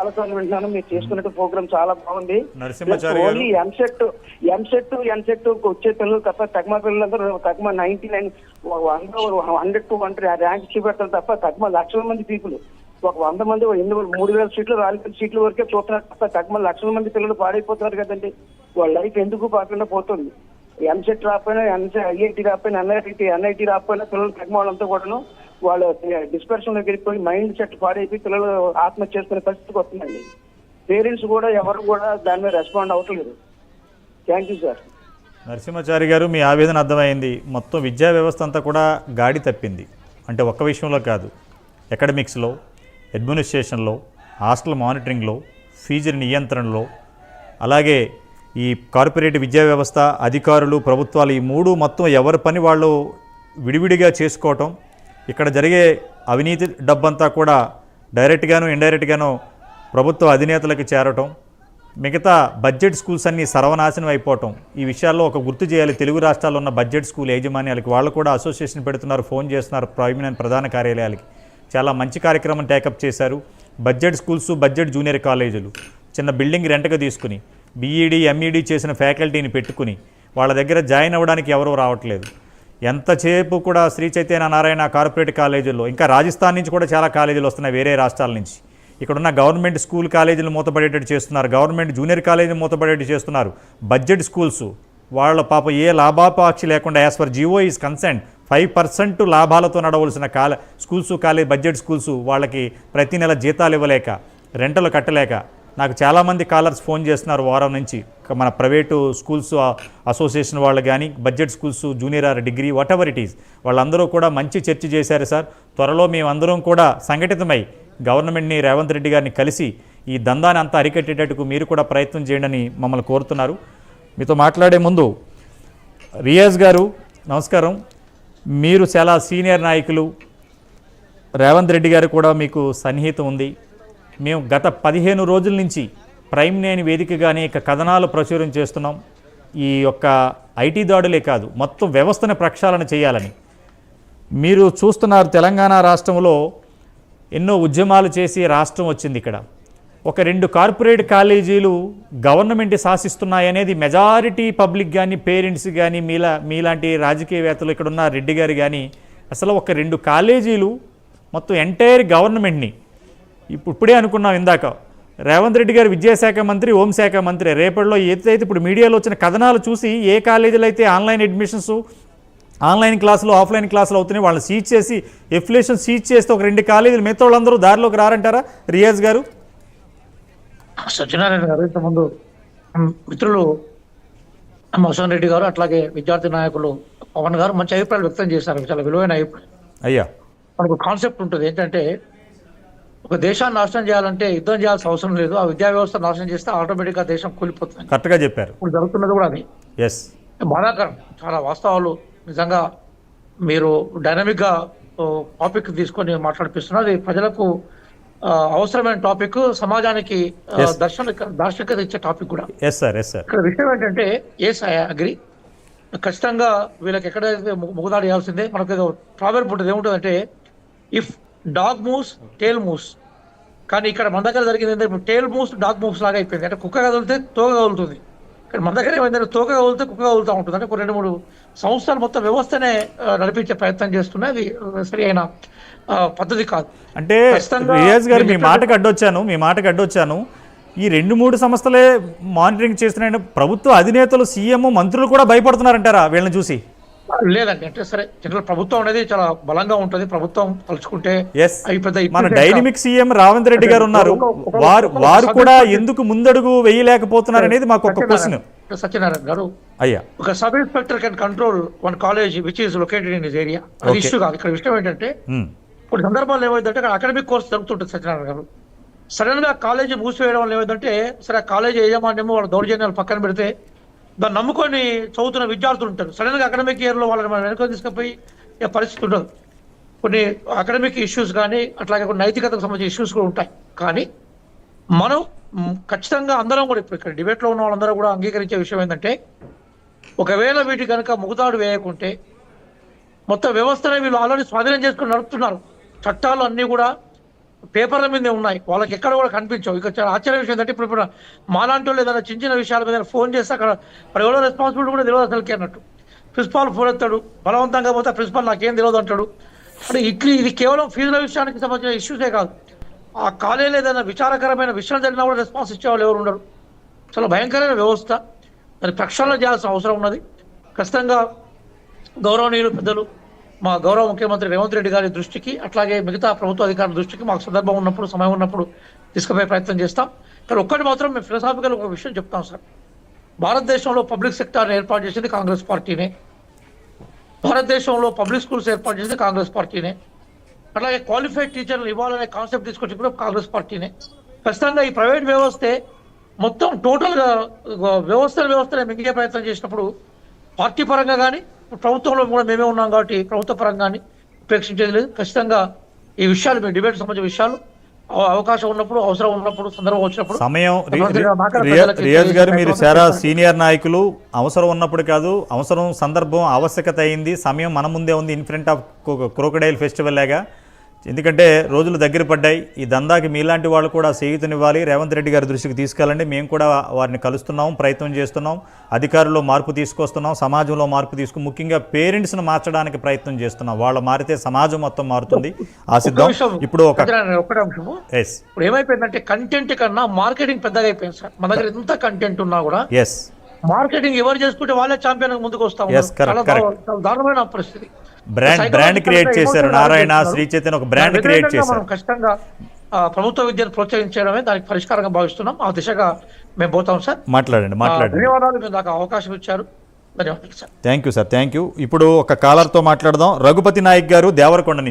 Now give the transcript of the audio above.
చాలా సార్లు వింటున్నాను. మీరు చేసుకున్నట్టు ప్రోగ్రామ్ చాలా బాగుంది. నరసింహాచారి ఎంసెట్ వచ్చే పిల్లలు తప్ప తగ్మా పిల్లలందరూ తగ్మా 99 100 to 100 ర్యాంక్ చూపెడతారు తప్ప తగ్మా లక్షల మంది పీపుల్ ఒక 100 మంది 3,000 సీట్లు 4,000 సీట్ల వరకే చూస్తున్నారు తప్ప తగ్మా లక్షల మంది పిల్లలు పాడైపోతున్నారు కదండి. వాళ్ళ లైఫ్ ఎందుకు పాకుండా పోతుంది. ఎంసెట్ రాకపోయినా ఐఐటి రాకపోయినా ఎన్ఐటి రాకపోయినా పిల్లలు తగ్మా వాళ్ళంతా కూడాను వాళ్ళు డిస్పర్షన్ లోకి వెళ్ళిపోయి మైండ్ సెట్ పాడైపోయి పిల్లలు ఆత్మహత్య చేసుకునే పరిస్థితికి వస్తుందండి. పేరెంట్స్ కూడా ఎవరు కూడా దాని మీద రెస్పాండ్ అవ్వట్లేదు. Thank you sir. నరసింహాచారి గారు, మీ ఆవేదన అర్థమైంది. మొత్తం విద్యా వ్యవస్థ అంతా కూడా గాడి తప్పింది. అంటే ఒక్క విషయంలో కాదు, అకాడమిక్స్లో, అడ్మినిస్ట్రేషన్లో, హాస్టల్ మానిటరింగ్లో, ఫీజుల నియంత్రణలో, అలాగే ఈ కార్పొరేట్ విద్యా వ్యవస్థ, అధికారులు, ప్రభుత్వాలు ఈ మూడు మొత్తం ఎవరి పని వాళ్ళు విడివిడిగా చేసుకోవటం, ఇక్కడ జరిగే అవినీతి డబ్బంతా కూడా డైరెక్ట్గాను ఇండైరెక్ట్గాను ప్రభుత్వ అధినేతలకు చేరటం, మిగతా బడ్జెట్ స్కూల్స్ అన్నీ సర్వనాశనం అయిపోవటం, ఈ విషయాల్లో ఒక గుర్తు చేయాలి. తెలుగు రాష్ట్రాల్లో ఉన్న బడ్జెట్ స్కూల్ యాజమాన్యాలకి వాళ్ళు కూడా అసోసియేషన్ పెడుతున్నారు, ఫోన్ చేస్తున్నారు ప్రధాన కార్యాలయాలకి. చాలా మంచి కార్యక్రమం టేకప్ చేశారు. బడ్జెట్ స్కూల్స్, బడ్జెట్ జూనియర్ కాలేజీలు చిన్న బిల్డింగ్ రెంట్గా తీసుకుని బీఈడీ ఎంఈడీ చేసిన ఫ్యాకల్టీని పెట్టుకుని వాళ్ళ దగ్గర జాయిన్ అవ్వడానికి ఎవరూ రావట్లేదు. ఎంతసేపు కూడా శ్రీ చైతన్య నారాయణ కార్పొరేట్ కాలేజీల్లో, ఇంకా రాజస్థాన్ నుంచి కూడా చాలా కాలేజీలు వస్తున్నాయి వేరే రాష్ట్రాల నుంచి. ఇక్కడున్న గవర్నమెంట్ స్కూల్ కాలేజీలు మూతపడేటట్టు చేస్తున్నారు, గవర్నమెంట్ జూనియర్ కాలేజీలు మూతపడేటట్టు చేస్తున్నారు. బడ్జెట్ స్కూల్స్ వాళ్ళ పాప ఏ లాభాపాక్షి లేకుండా as per GO is consent 5% లాభాలతో నడవలసిన స్కూల్స్ బడ్జెట్ స్కూల్స్ వాళ్ళకి ప్రతి నెల జీతాలు ఇవ్వలేక, రెంటలు కట్టలేక నాకు చాలామంది కాలర్స్ ఫోన్ చేస్తున్నారు వారం నుంచి. మన ప్రైవేటు స్కూల్స్ అసోసియేషన్ వాళ్ళు కానీ, budget schools junior are degree what ever it is, వాళ్ళందరూ కూడా మంచి చర్చ చేశారు సార్. త్వరలో మేమందరం కూడా సంఘటితమై గవర్నమెంట్ని, రేవంత్ రెడ్డి గారిని కలిసి ఈ దందాన్ని అంతా అరికట్టేటట్టుకు మీరు కూడా ప్రయత్నం చేయండి అని మమ్మల్ని కోరుతున్నారు. మీతో మాట్లాడే ముందు రియాజ్ గారు నమస్కారం. మీరు చాలా సీనియర్ నాయకులు, రేవంత్ రెడ్డి గారు కూడా మీకు సన్నిహితం ఉంది. మేము గత 15 రోజుల నుంచి ప్రైమ్ నేని వేదికగా అనేక కథనాలు ప్రచురం చేస్తున్నాం. ఈ యొక్క ఐటీ దాడులే కాదు, మొత్తం వ్యవస్థను ప్రక్షాళన చేయాలని. మీరు చూస్తున్నారు, తెలంగాణ రాష్ట్రంలో ఎన్నో ఉద్యమాలు చేసి రాష్ట్రం వచ్చింది. ఇక్కడ ఒక 2 కార్పొరేట్ కాలేజీలు గవర్నమెంట్ శాసిస్తున్నాయనేది మెజారిటీ పబ్లిక్ కానీ, పేరెంట్స్ కానీ, మీలాంటి రాజకీయవేత్తలు ఇక్కడున్న రెడ్డి గారు కానీ, అసలు ఒక 2 కాలేజీలు మొత్తం ఎంటైర్ గవర్నమెంట్ని ఇప్పుడే అనుకున్నాం. ఇందాక రేవంత్ రెడ్డి గారు విద్యాశాఖ మంత్రి, హోంశాఖ మంత్రి. రేపటిలో ఏదైతే ఇప్పుడు మీడియాలో వచ్చిన కథనాలు చూసి ఏ కాలేజీలు అయితే ఆన్లైన్ అడ్మిషన్స్, ఆన్లైన్ క్లాసులు, ఆఫ్లైన్ క్లాసులు అవుతున్నాయి, వాళ్ళని సీజ్ చేసి ఎఫిలియేషన్ సీజ్ చేస్తే ఒక 2 కాలేజీలు మిగతా వాళ్ళందరూ దారిలోకి రారంటారా రియాజ్ గారు? సత్యనారాయణ గారు, ఇంతకుముందు మిత్రులు మోహన్ రెడ్డి గారు, అట్లాగే విద్యార్థి నాయకులు పవన్ గారు మంచి అభిప్రాయాలు వ్యక్తం చేశారు. చాలా విలువైన అభిప్రాయం. అయ్యా, మనకు కాన్సెప్ట్ ఉంటుంది ఏంటంటే, ఒక దేశాన్ని నాశనం చేయాలంటే యుద్ధం చేయాల్సిన అవసరం లేదు. ఆ విద్యా వ్యవస్థ నాశనం చేస్తే ఆటోమేటిక్గా దేశం కూలిపోతుంది. కరెక్ట్గా చెప్పారు. ఇప్పుడు జరుగుతున్నది కూడా అది. బాధాకరం. చాలా వాస్తవాలు. నిజంగా మీరు డైనమిక్గా టాపిక్ తీసుకొని మాట్లాడిపిస్తున్నారు. అది ప్రజలకు అవసరమైన టాపిక్, సమాజానికి దార్శనికత ఇచ్చే టాపిక్ కూడా. ఇక్కడ విషయం ఏంటంటే, అగ్రి ఖచ్చితంగా వీళ్ళకి ఎక్కడైతే ముగుదాడి చేయాల్సిందే. మనకు ఏదో ప్రాబ్లం ఉంటుంది. ఏముంటుందంటే, if dog moves tail moves. కానీ ఇక్కడ మన దగ్గర జరిగింది ఏంటంటే, ఇప్పుడు టేల్ మూవ్స్ డాగ్ మూవ్స్ లాగా అయిపోయింది. అంటే కుక్క కదిలితే తోక కదులుతుంది. ఇక్కడ మన దగ్గర ఏమైందంటే, తోక కదిలితే కుక్క కదులుతూ ఉంటుంది. అంటే 2-3 సంవత్సరాలు మొత్తం వ్యవస్థనే నడిపించే ప్రయత్నం చేస్తున్నాయి. అది సరి అయిన పద్ధతి కాదు. అంటే రియాజ్ గారు, మీ మాటకు అడ్డొచ్చాను. ఈ 2-3 సంస్థలే మానిటరింగ్ చేస్తున్నాయి. ప్రభుత్వ అధినేతలు, సీఎం, మంత్రులు కూడా భయపడుతున్నారంటారా వీళ్ళని చూసి? లేదండి. అంటే సరే, జనరల్ ప్రభుత్వం అనేది చాలా బలంగా ఉంటుంది. ప్రభుత్వం తలుచుకుంటే మన డైనమిక్ సీఎం రేవంత్ రెడ్డి గారు ఉన్నారు. వారు కూడా ఎందుకు ముందడుగు వేయలేకపోతున్నారు అనేది మాకు ఒక క్వశ్చన్. సత్యనారాయణ గారు, అయ్యా, ఒక sub inspector can control one college which is located in this area. అది ఇష్యూ కాదు. ఇక్కడ విషయం ఏంటంటే, కొన్ని సందర్భాల్లో ఏమైందంటే, అక్కడ అకాడమిక్ కోర్స్ జరుగుతుంటుంది. సత్యనారాయణ గారు, సడన్ గా కాలేజీ మూసివేయడం వల్ల ఏమైందంటే, సరే కాలేజీ యజమాన్యమో వాళ్ళ దౌర్జన్యాలు పక్కన పెడితే, దాన్ని నమ్ముకొని చదువుతున్న విద్యార్థులు ఉంటారు. సడన్ గా అకాడమిక్ ఇయర్ లో వాళ్ళని మనం వెనుకొని తీసుకుపోయి పరిస్థితి ఉండదు. కొన్ని అకాడమిక్ ఇష్యూస్ కానీ, అట్లాగే కొన్ని నైతికతకు సంబంధించిన ఇష్యూస్ కూడా ఉంటాయి. కానీ మనం ఖచ్చితంగా అందరం కూడా ఇప్పుడు ఇక్కడ డిబేట్లో ఉన్న వాళ్ళందరూ కూడా అంగీకరించే విషయం ఏంటంటే, ఒకవేళ వీటి కనుక ముగుతాడు వేయకుంటే మొత్తం వ్యవస్థనే వీళ్ళు ఆల్రెడీ స్వాధీనం చేసుకుని నడుపుతున్నారు. చట్టాలు అన్నీ కూడా పేపర్ల మీదే ఉన్నాయి, వాళ్ళకి ఎక్కడ కూడా కనిపించవు. ఇక చాలా ఆశ్చర్య విషయం ఏంటంటే ఇప్పుడు మాలాంటి వాళ్ళు ఏదైనా చిన్న చిన్న విషయాల మీద ఫోన్ చేస్తే అక్కడ మరి ఎవరో రెస్పాన్సిబిలిటీ కూడా తెలియదు అసలుకి అన్నట్టు. ప్రిన్సిపాల్ ఫోన్ ఎత్తాడు, బలవంతంగా పోతే ప్రిన్సిపాల్ నాకేం తెలియదు అంటాడు. అంటే ఇది కేవలం ఫీజుల విషయానికి సంబంధించిన ఇష్యూసే కాదు, ఆ కాలేజీలో ఏదైనా విచారకరమైన విషయం జరిగినా కూడా రెస్పాన్స్ ఇచ్చేవాళ్ళు ఎవరు ఉండరు. చాలా భయంకరమైన వ్యవస్థ, దాన్ని ప్రక్షాళన చేయాల్సిన అవసరం ఉన్నది. ఖచ్చితంగా గౌరవనీయులు పెద్దలు మా గౌరవ ముఖ్యమంత్రి రేవంత్ రెడ్డి గారి దృష్టికి, అట్లాగే మిగతా ప్రభుత్వ అధికారుల దృష్టికి మాకు సందర్భం ఉన్నప్పుడు, సమయం ఉన్నప్పుడు తీసుకుపోయే ప్రయత్నం చేస్తాం. కానీ ఒక్కటి మాత్రం మేము ఫిలసాఫికల్ ఒక విషయం చెప్తాం సార్. భారతదేశంలో పబ్లిక్ సెక్టార్ని ఏర్పాటు చేసింది కాంగ్రెస్ పార్టీనే, భారతదేశంలో పబ్లిక్ స్కూల్స్ ఏర్పాటు చేసింది కాంగ్రెస్ పార్టీనే, అట్లాగే క్వాలిఫైడ్ టీచర్లు ఇవ్వాలనే కాన్సెప్ట్ తీసుకొచ్చి కూడా కాంగ్రెస్ పార్టీనే. ఖచ్చితంగా ఈ ప్రైవేట్ వ్యవస్థే మొత్తం టోటల్గా వ్యవస్థనే మింగే ప్రయత్నం చేసినప్పుడు పార్టీ పరంగా కానీ ప్రభుత్వంలో కూడా మేమే ఉన్నాం కాబట్టి ప్రభుత్వ పరంగాని ఉపేక్షించేది లేదు. ఖచ్చితంగా ఈ విషయాలు మీ డిబేట్ సంబంధించిన విషయాలు అవకాశం ఉన్నప్పుడు, అవసరం ఉన్నప్పుడు, సందర్భం వచ్చినప్పుడు సమయం. రియాజ్ గారు, మీరు చాలా సీనియర్ నాయకులు, అవసరం ఉన్నప్పుడు కాదు, అవసరం సందర్భం ఆవశ్యకత అయింది, సమయం మన ముందే ఉంది, in front of crocodile festival లాగా. ఎందుకంటే రోజులు దగ్గర పడ్డాయి. ఈ దందాకి మీలాంటి వాళ్ళు కూడా చేయూతనివ్వాలి, రేవంత్ రెడ్డి గారి దృష్టికి తీసుకెళ్ళండి. మేము కూడా వారిని కలుస్తున్నాం, ప్రయత్నం చేస్తున్నాం, అధికారుల్లో మార్పు తీసుకొస్తున్నాం, సమాజంలో మార్పు ముఖ్యంగా పేరెంట్స్ను మార్చడానికి ప్రయత్నం చేస్తున్నాం. వాళ్ళు మారితే సమాజం మొత్తం మారుతుంది, ఆశిద్దాం. ఇప్పుడు ఒకటే అంశము, ఇప్పుడు ఏమైపోయిందంటే కంటెంట్ కన్నా మార్కెటింగ్ పెద్దగా అయిపోయింది సార్. మన దగ్గర ఎంత కంటెంట్ ఉన్నా కూడా మార్కెటింగ్ ఎవరు చేసుకుంటే వాళ్ళే ఛాంపియన్ ముందుకు వస్తాం. దారుణమైన పరిస్థితి. బ్రాండ్ క్రియేట్ చేశారు. నారాయణ, శ్రీ చైతన్య ఒక బ్రాండ్ క్రియేట్ చేశారు. ఖచ్చితంగా ప్రభుత్వ విద్యను ప్రోత్సహించడమే దానికి పరిష్కారంగా భావిస్తున్నాం. ఆ దిశగా మేము పోతాం సార్. మాట్లాడండి. ధన్యవాదాలు, మీరు నాకు అవకాశం ఇచ్చారు. ధన్యవాదాలు sir. Thank you sir, thank you. ఇప్పుడు ఒక కాలర్తో మాట్లాడదాం. రఘుపతి నాయక్ గారు, దేవరకొండ నుంచి.